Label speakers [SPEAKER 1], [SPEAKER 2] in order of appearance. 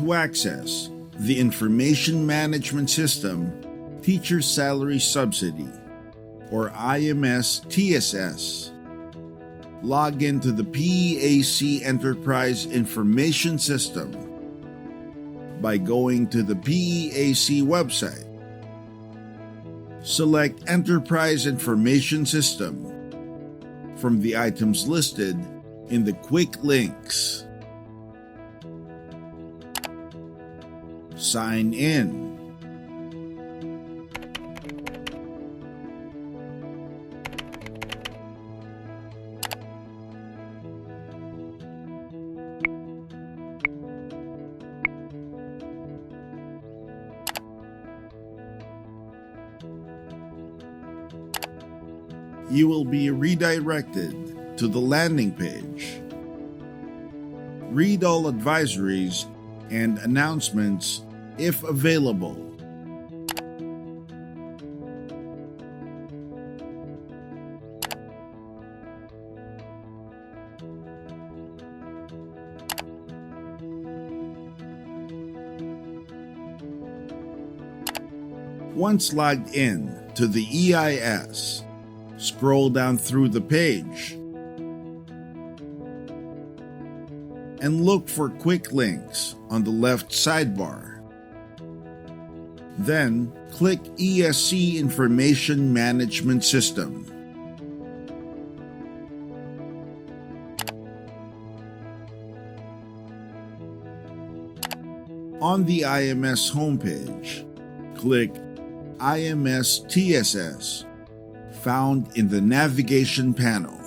[SPEAKER 1] to access the Information Management System Teacher Salary Subsidy, or IMS-TSS, log into the PEAC Enterprise Information System by going to the PEAC website. Select Enterprise Information System from the items listed in the quick links. Sign in. You will be redirected to the landing page. Read all advisories and announcements if available. Once logged in to the EIS, scroll down through the page and look for quick links on the left sidebar. Then click ESC Information Management System. On the IMS homepage, click IMS-TSS, found in the navigation panel.